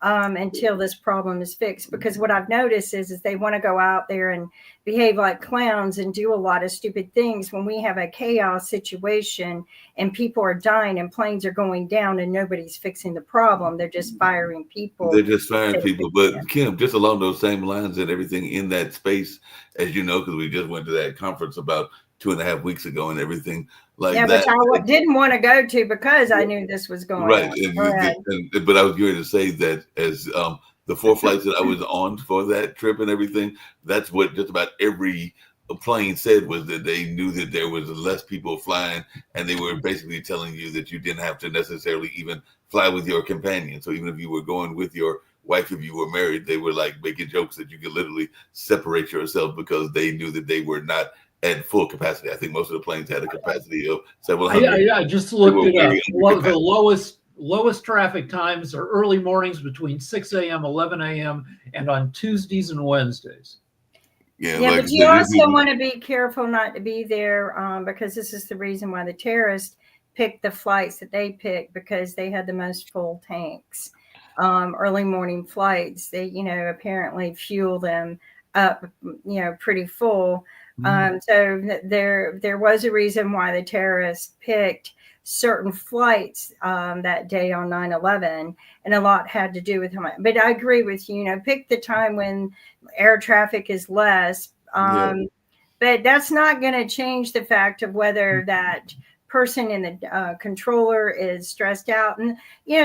until this problem is fixed. Because what I've noticed is they want to go out there and behave like clowns and do a lot of stupid things when we have a chaos situation and people are dying and planes are going down and nobody's fixing the problem. They're just firing people. They're just firing people. But Kim, just along those same lines and everything in that space, as you know, because we just went to that conference about 2.5 weeks ago and everything like that. Which I didn't want to go to because I knew this was going on. But I was going to say that as the 4 flights that I was on for that trip and everything, that's what just about every plane said, was that they knew that there was less people flying, and they were basically telling you that you didn't have to necessarily even fly with your companion. So even if you were going with your wife, if you were married, they were like making jokes that you could literally separate yourself because they knew that they were not at full capacity. I think most of the planes had a capacity of several hundred. I just looked it up. The lowest traffic times are early mornings between 6 a.m., 11 a.m., and on Tuesdays and Wednesdays. But you also want to be careful not to be there because this is the reason why the terrorists picked the flights that they picked, because they had the most full tanks. Early morning flights, they, apparently fuel them up, pretty full. So there was a reason why the terrorists picked certain flights that day on 9/11, and a lot had to do with him. But I agree with you. Pick the time when air traffic is less. But that's not going to change the fact of whether that person in the controller is stressed out. And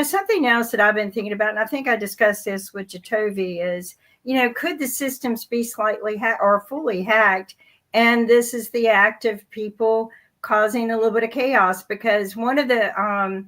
something else that I've been thinking about, and I think I discussed this with Jatovi, is could the systems be slightly or fully hacked? And this is the act of people causing a little bit of chaos, because one of the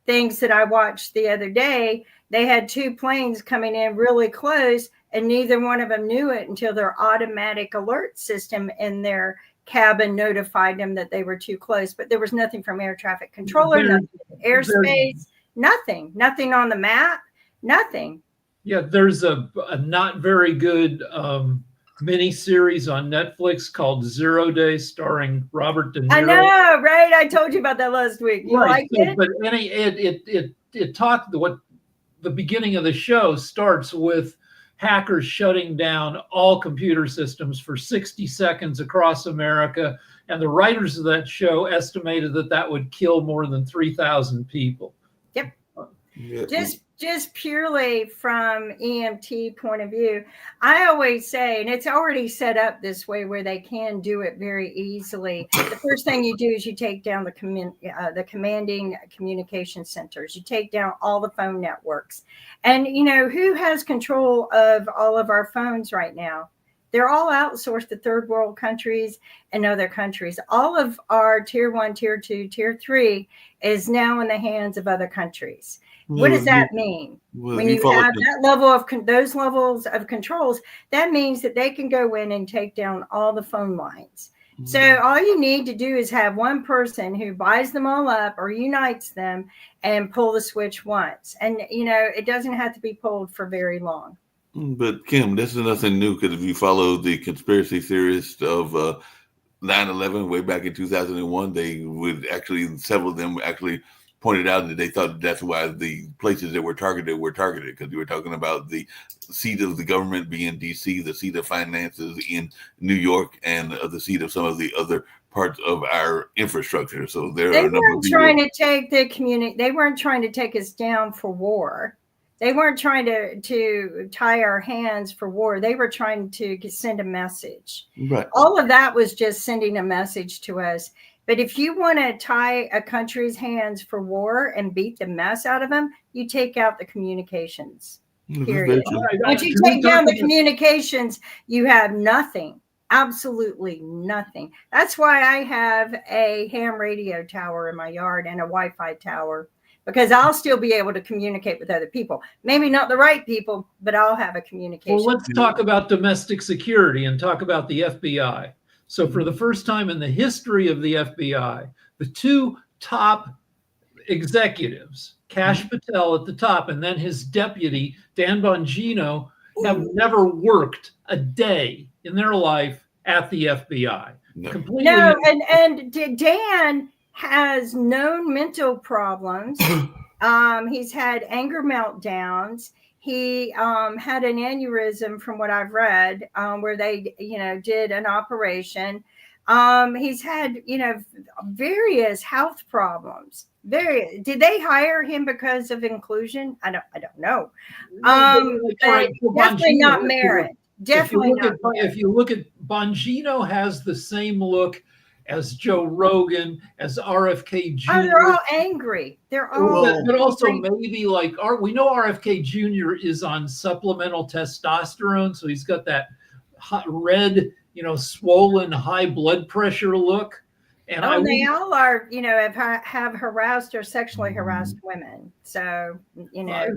things that I watched the other day, they had 2 planes coming in really close, and neither one of them knew it until their automatic alert system in their cabin notified them that they were too close. But there was nothing from air traffic controller, nothing airspace, nothing on the map, nothing. Yeah, there's a not very good mini series on Netflix called 0 Day, starring Robert De Niro. I know, right? I told you about that last week. You like it? But it the beginning of the show starts with hackers shutting down all computer systems for 60 seconds across America. And the writers of that show estimated that would kill more than 3,000 people. Yep. Yeah. Just purely from EMT point of view, I always say, and it's already set up this way where they can do it very easily. The first thing you do is you take down the commanding communication centers. You take down all the phone networks. And, who has control of all of our phones right now? They're all outsourced to third world countries and other countries. All of our tier 1, tier 2, tier 3 is now in the hands of other countries. What does that mean? When you have that level of those levels of controls, that means that they can go in and take down all the phone lines. So all you need to do is have one person who buys them all up or unites them and pull the switch once. And, it doesn't have to be pulled for very long. But Kim, this is nothing new, because if you follow the conspiracy theorists of 9/11 way back in 2001, several of them actually pointed out that they thought that's why the places that were targeted, because you were talking about the seat of the government being DC, the seat of finances in New York, and the seat of some of the other parts of our infrastructure. So they weren't trying to take the community. They weren't trying to take us down for war. They weren't trying to tie our hands for war. They were trying to send a message. Right. All of that was just sending a message to us. But if you want to tie a country's hands for war and beat the mess out of them, you take out the communications. Period. Once you take down the communications, you have nothing. Absolutely nothing. That's why I have a ham radio tower in my yard and a Wi-Fi tower, because I'll still be able to communicate with other people. Maybe not the right people, but I'll have a communication. Well, let's talk about domestic security and talk about the FBI. So for the first time in the history of the FBI, the two top executives, Kash Patel at the top, and then his deputy, Dan Bongino, have never worked a day in their life at the FBI. No. Completely. No, and Dan has known mental problems. He's had anger meltdowns. He had an aneurysm, from what I've read, where they, did an operation. He's had, various health problems. Did they hire him because of inclusion? I don't know. Definitely not merit. Definitely not. If you look at Bongino, has the same look as Joe Rogan, as RFK Jr. Oh, they're all angry. They're all. But also maybe we know RFK Jr. is on supplemental testosterone, so he's got that hot, red, swollen, high blood pressure look. And they all are, have harassed or sexually harassed women. So, I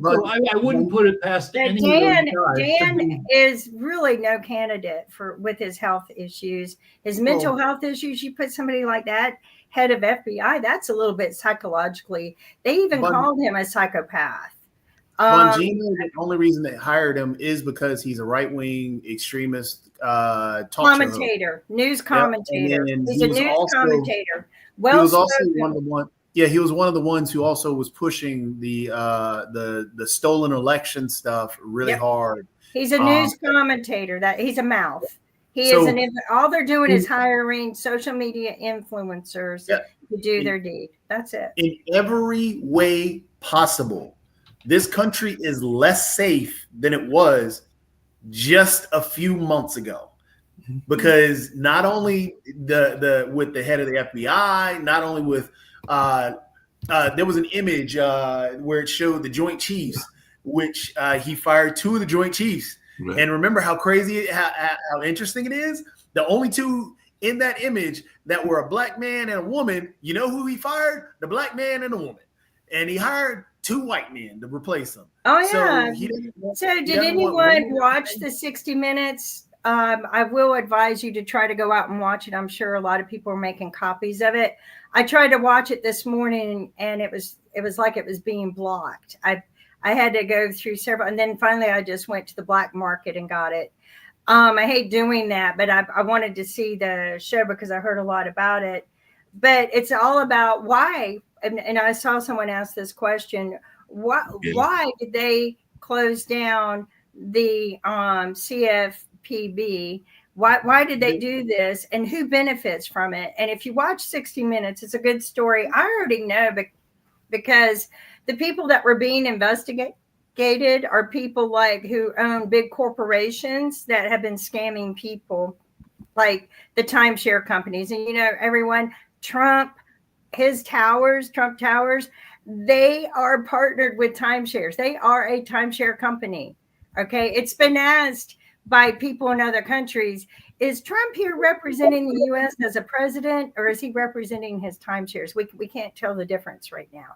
wouldn't put it past anyone. Dan is really no candidate with his health issues, his mental health issues. You put somebody like that head of FBI, that's a little bit psychologically. They even called him a psychopath. Bongino, the only reason they hired him is because he's a right-wing extremist commentator, news commentator. Yep. He's a news commentator. Well, he was also one of the ones. Yeah, he was one of the ones who also was pushing the stolen election stuff really hard. He's a news commentator. That he's a mouth. All they're doing is hiring social media influencers to do their deed. That's it. In every way possible, this country is less safe than it was just a few months ago, because not only with the head of the FBI, not only with there was an image where it showed the Joint Chiefs, which he fired 2 of the Joint Chiefs. Right. And remember how crazy, how interesting it is? The only 2 in that image that were a black man and a woman, you know who he fired? The black man and the woman. And he hired 2 white men to replace them. Oh, yeah. So did anyone watch the 60 Minutes? I will advise you to try to go out and watch it. I'm sure a lot of people are making copies of it. I tried to watch it this morning, and it was like it was being blocked. I had to go through several, and then finally I just went to the black market and got it. I hate doing that, but I wanted to see the show because I heard a lot about it. But it's all about why. And I saw someone ask this question, Why did they close down the CFPB? Why did they do this, and who benefits from it? And if you watch 60 Minutes, it's a good story. I already know, because the people that were being investigated are people like who own big corporations that have been scamming people, like the timeshare companies. And everyone, Trump Towers, they are partnered with timeshares. They are a timeshare company. Okay, it's been asked by people in other countries, is Trump here representing the U.S. as a president, or is he representing his timeshares? We can't tell the difference right now.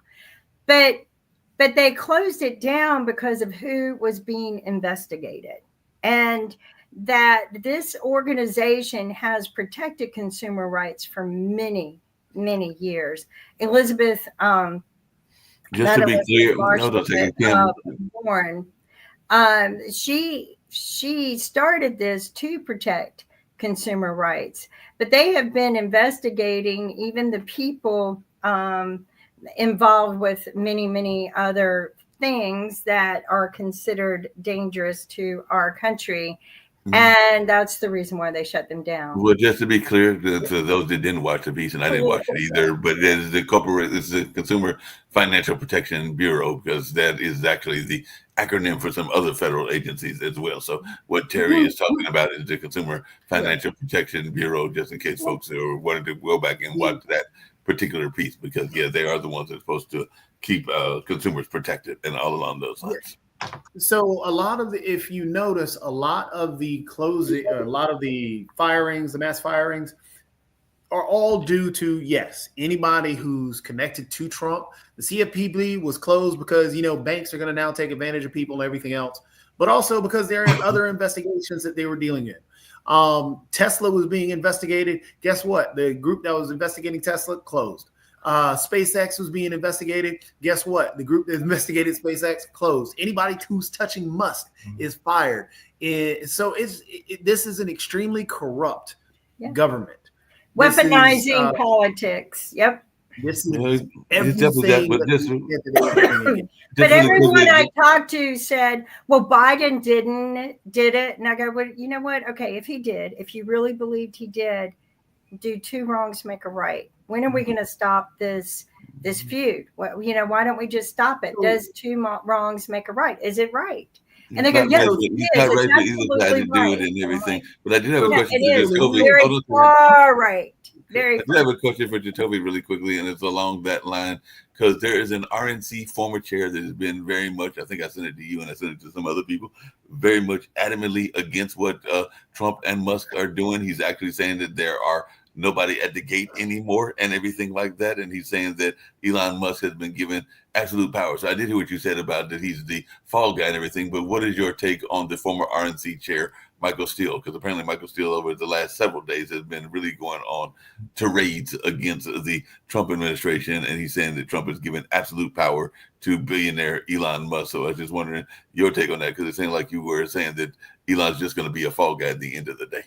But they closed it down because of who was being investigated, and that this organization has protected consumer rights for many, many years. Elizabeth, just to be clear, Warren, she started this to protect consumer rights, but they have been investigating even the people involved with many, many other things that are considered dangerous to our country. And that's the reason why they shut them down. Well, just to be clear, to those that didn't watch the piece, and I didn't watch it either, but it is it's the Consumer Financial Protection Bureau, because that is actually the acronym for some other federal agencies as well. So what Terry is talking about is the Consumer Financial Protection Bureau, just in case folks are wanting to go back and watch that particular piece, because they are the ones that are supposed to keep consumers protected and all along those lines. So a lot of if you notice, a lot of the closing, a lot of the firings, the mass firings, are all due to, anybody who's connected to Trump. The CFPB was closed because, banks are going to now take advantage of people and everything else, but also because there are other investigations that they were dealing in. Tesla was being investigated. Guess what? The group that was investigating Tesla closed. SpaceX was being investigated. Guess what? The group that investigated SpaceX closed. Anybody who's touching Musk is fired. So this is an extremely corrupt government. Weaponizing politics. Yep. This is everything. But everyone I talked to said, well, Biden did it. And I go, well, you know what? Okay, if you really believed he did, do two wrongs make a right. When are we going to stop this feud? Well, why don't we just stop it? Does two wrongs make a right? Is it right? And they go, yes, it's absolutely right. And everything. But I did have a question for Jacoby. Very far right. Very. I do have a question for Jacoby really quickly, and it's along that line, because there is an RNC former chair that has been very much, I think I sent it to you and I sent it to some other people, very much adamantly against what Trump and Musk are doing. He's actually saying that there are nobody at the gate anymore and everything like that. And he's saying that Elon Musk has been given absolute power. So I did hear what you said about that he's the fall guy and everything, but what is your take on the former RNC chair, Michael Steele? Because apparently Michael Steele over the last several days has been really going on tirades against the Trump administration. And he's saying that Trump has given absolute power to billionaire Elon Musk. So I was just wondering your take on that, because it seemed like you were saying that Elon's just going to be a fall guy at the end of the day.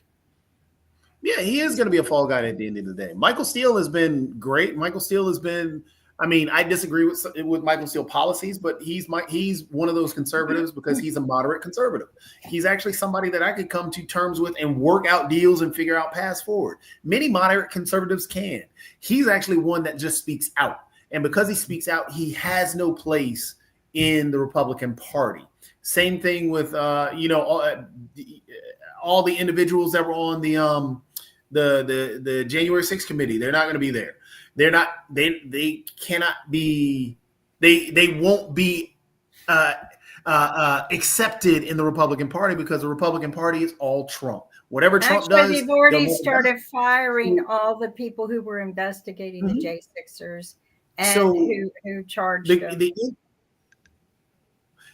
Yeah, he is going to be a fall guy at the end of the day. Michael Steele has been great. Michael Steele has been, I disagree with Michael Steele policies, but he's one of those conservatives because he's a moderate conservative. He's actually somebody that I could come to terms with and work out deals and figure out paths forward. Many moderate conservatives can. He's actually one that just speaks out. And because he speaks out, he has no place in the Republican Party. Same thing with, all the individuals that were on the January 6th committee. They're not going to be there. They're not. They cannot be. They won't be accepted in the Republican Party because the Republican Party is all Trump. Whatever Trump does, they've already started firing all the people who were investigating the J6ers and who charged them.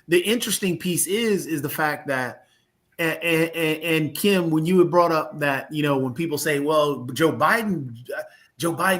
The interesting piece is the fact that. And Kim, when you had brought up that, when people say, well, Joe Biden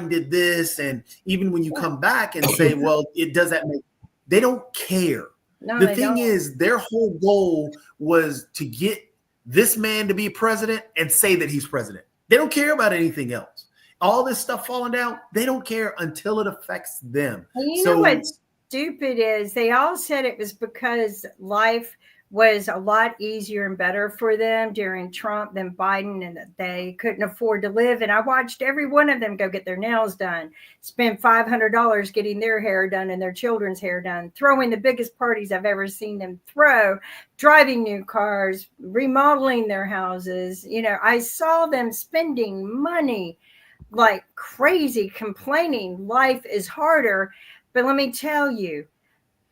did this. And even when you come back and say, well, they don't care. No, the thing is, their whole goal was to get this man to be president and say that he's president. They don't care about anything else. All this stuff falling down, they don't care until it affects them. You know what? stupid is they all said it was because life was a lot easier and better for them during Trump than Biden, and that they couldn't afford to live. And I watched every one of them go get their nails done, spend $500 getting their hair done and their children's hair done, throwing the biggest parties I've ever seen them throw, driving new cars, remodeling their houses. You know, I saw them spending money like crazy, complaining life is harder. But let me tell you,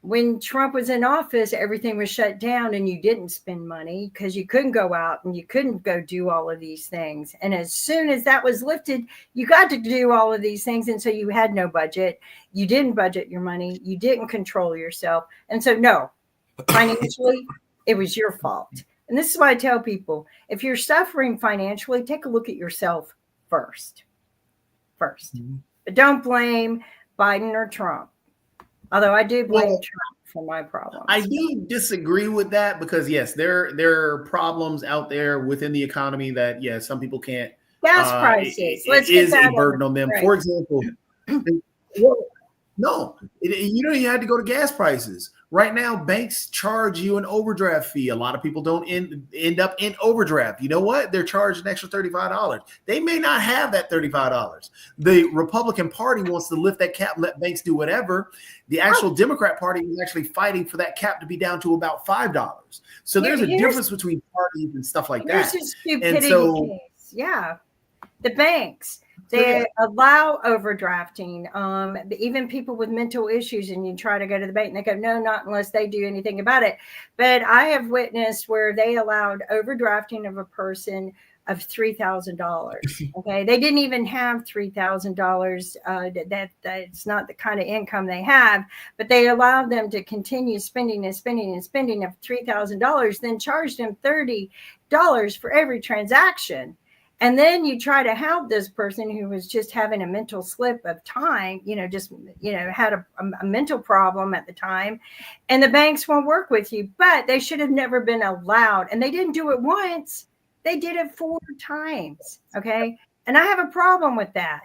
when Trump was in office, everything was shut down and you didn't spend money because you couldn't go out and you couldn't go do all of these things. And as soon as that was lifted, you got to do all of these things. And so you had no budget. You didn't budget your money. You didn't control yourself. And so, no, financially, it was your fault. And this is why I tell people, if you're suffering financially, take a look at yourself first. Mm-hmm. But don't blame Biden or Trump. Although I do blame Trump for my problems. I do disagree with that because, yes, there are problems out there within the economy that, yes, some people can't. Gas prices. It is a burden on them. Right. For example, no, you had to go to gas prices. Right now, banks charge you an overdraft fee. A lot of people don't end up in overdraft. You know what? They're charged an extra $35. They may not have that $35. The Republican Party wants to lift that cap, let banks do whatever. The actual Democrat Party is actually fighting for that cap to be down to about $5. So there's a difference between parties and stuff like that. Here's a stupidity case. Yeah. The banks. They allow overdrafting, even people with mental issues, and you try to go to the bank and they go, no, not unless they do anything about it. But I have witnessed where they allowed overdrafting of a person of $3,000. Okay. They didn't even have $3,000. That's not the kind of income they have, but they allowed them to continue spending of $3,000, then charged them $30 for every transaction. And then you try to help this person who was just having a mental slip of time, had a mental problem at the time, and the banks won't work with you. But they should have never been allowed. And they didn't do it once. They did it 4 times. Okay. And I have a problem with that.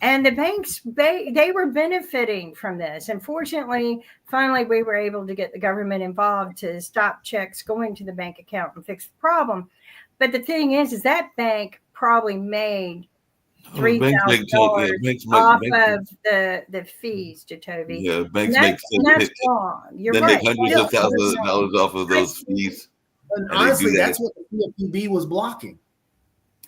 And the banks, they were benefiting from this. And fortunately, finally, we were able to get the government involved to stop checks going to the bank account and fix the problem. But the thing is that bank probably made $3,000 off of the fees, Jacoby. Yeah, banks that's wrong. You're they right. make hundreds of thousands of dollars off of those fees. And honestly, that's what the CFPB was blocking.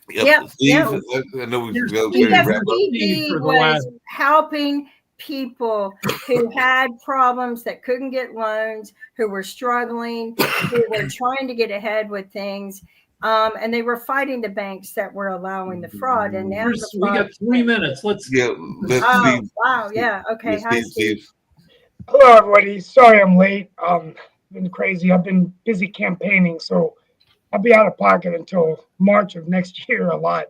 Yep. I know we CFPB was helping people who had problems, that couldn't get loans, who were struggling, who were trying to get ahead with things. And they were fighting the banks that were allowing the fraud. And now we got 3 minutes. Let's. Wow. Yeah. Okay. Hi, Steve. Hello, everybody. Sorry I'm late. Been crazy. I've been busy campaigning, so I'll be out of pocket until March of next year a lot.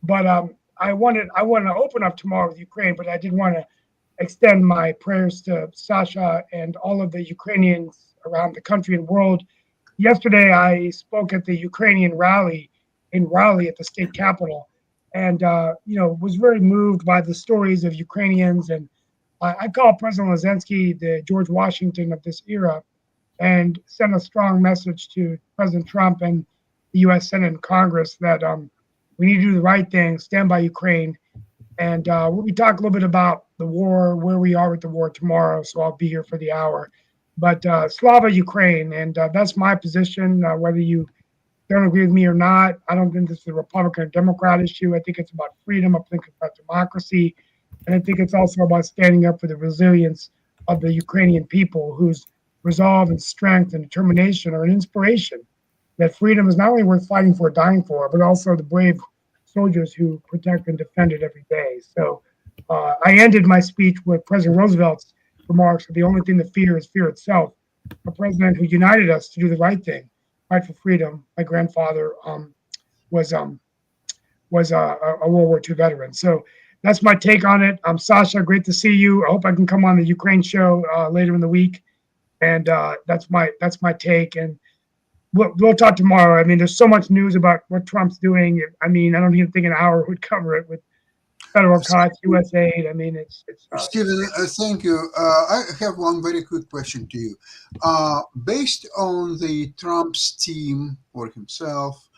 But I want to open up tomorrow with Ukraine, but I did want to extend my prayers to Sasha and all of the Ukrainians around the country and world. Yesterday, I spoke at the Ukrainian rally in Raleigh at the state capitol, and was very moved by the stories of Ukrainians. And I call President Zelensky the George Washington of this era, and sent a strong message to President Trump and the U.S. Senate and Congress that we need to do the right thing, stand by Ukraine. And we'll be talking a little bit about the war, where we are with the war tomorrow. So I'll be here for the hour. But Slava Ukraine, and that's my position, whether you don't agree with me or not. I don't think this is a Republican or Democrat issue. I think it's about freedom. I think it's about democracy. And I think it's also about standing up for the resilience of the Ukrainian people, whose resolve and strength and determination are an inspiration. That freedom is not only worth fighting for, dying for, but also the brave soldiers who protect and defend it every day. So I ended my speech with President Roosevelt's remarks, the only thing to fear is fear itself. A president who united us to do the right thing, fight for freedom. My grandfather was a World War II veteran. So that's my take on it. Sasha, great to see you. I hope I can come on the Ukraine show later in the week. And that's my take. And we'll talk tomorrow. I mean, there's so much news about what Trump's doing. I mean, I don't even think an hour would cover it with federal costs, U.S. aid. I mean, it's Stephen, thank you. I have one very quick question to you. Based on the Trump's team or himself,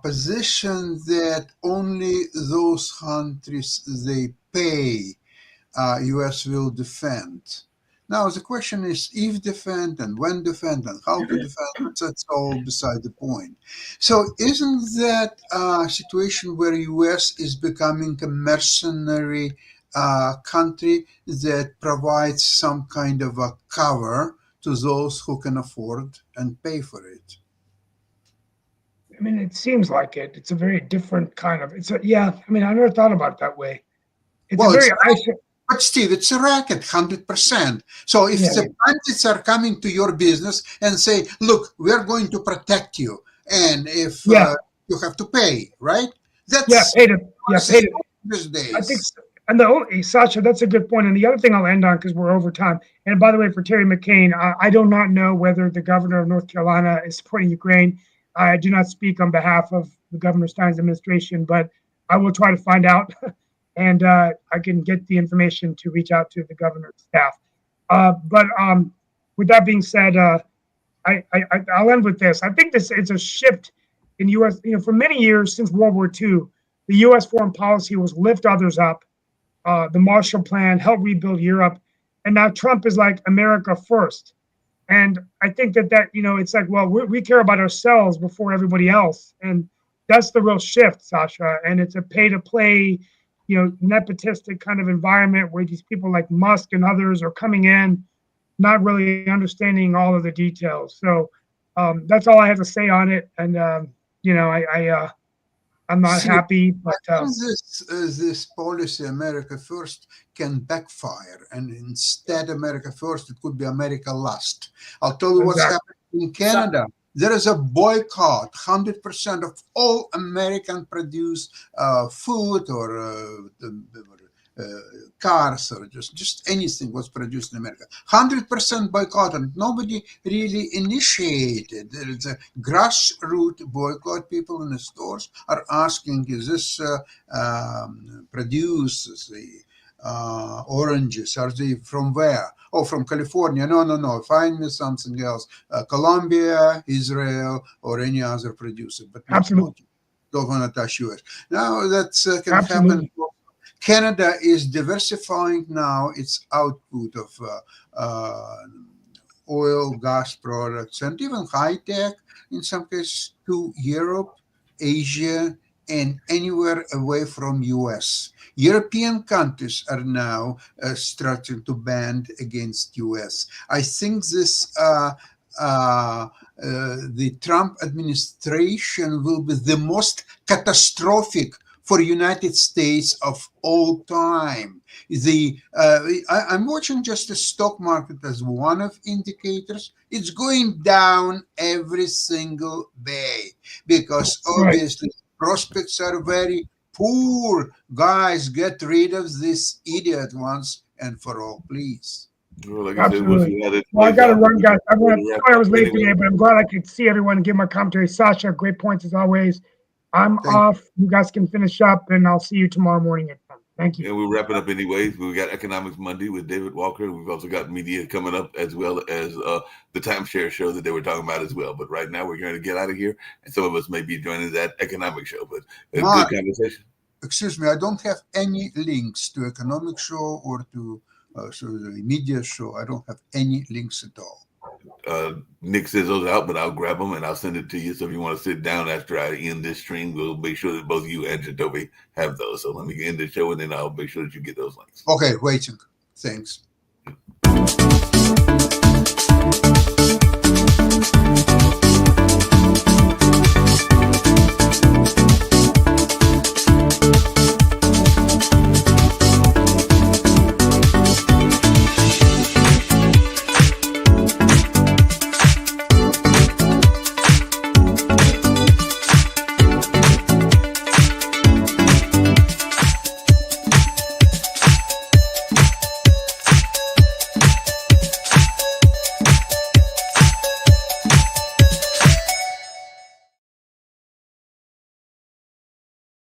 position that only those countries they pay, U.S. will defend. Now, the question is if defend and when defend and how to defend, that's all beside the point. So isn't that a situation where U.S. is becoming a mercenary country that provides some kind of a cover to those who can afford and pay for it? I mean, it seems like it. It's a very different kind of. I mean, I never thought about it that way. It's Well, a very. but Steve, it's a racket, 100%. So if the bandits are coming to your business and say, "Look, we're going to protect you," and if you have to pay, right? That's pay to these days. I think, and Sasha, that's a good point. And the other thing I'll end on because we're over time. And by the way, for Terry McCain, I do not know whether the governor of North Carolina is supporting Ukraine. I do not speak on behalf of the Governor Stein's administration, but I will try to find out. And I can get the information to reach out to the governor's staff. But with that being said, I'll end with this. I think it's a shift in U.S. For many years since World War II, the U.S. foreign policy was lift others up, the Marshall Plan, help rebuild Europe, and now Trump is like America first. And I think that it's like, well, we care about ourselves before everybody else, and that's the real shift, Sasha. And it's a pay-to-play, nepotistic kind of environment where these people like Musk and others are coming in, not really understanding all of the details. So that's all I have to say on it. And I'm not happy, but this policy, America First, can backfire, and instead America First, it could be America Last. I'll tell you what's happening in Canada. There is a boycott. 100% of all American-produced food or cars or just anything was produced in America. 100% boycott, and nobody really initiated. There is a grassroots boycott. People in the stores are asking, is this produced? The oranges, are they from where? Oh, from California. No. Find me something else. Colombia, Israel, or any other producer. But absolutely don't want to touch US. Now that's can happen. Canada is diversifying now its output of oil, gas products, and even high tech in some cases to Europe, Asia, and anywhere away from US. European countries are now starting to ban against US. I think this the Trump administration will be the most catastrophic for United States of all time. I'm watching just the stock market as one of indicators. It's going down every single day because obviously prospects are very poor. Guys, get rid of this idiot once and for all, please. Well, like absolutely. I got to run, guys. I was late today, but I'm glad I could see everyone and give my commentary. Sasha, great points as always. I'm off. You guys can finish up, and I'll see you tomorrow morning at 10. Thank you. And we're wrapping up anyways. We got Economics Monday with David Walker. We've also got media coming up as well as the timeshare show that they were talking about as well. But right now we're going to get out of here, and some of us may be joining that economic show. But a good conversation. Excuse me, I don't have any links to economic show or to the media show. I don't have any links at all. Nick says those out, but I'll grab them and I'll send it to you. So if you want to sit down after I end this stream, we'll make sure that both you and Jadobi have those. So let me end the show and then I'll make sure that you get those links. Okay, waiting. Thanks.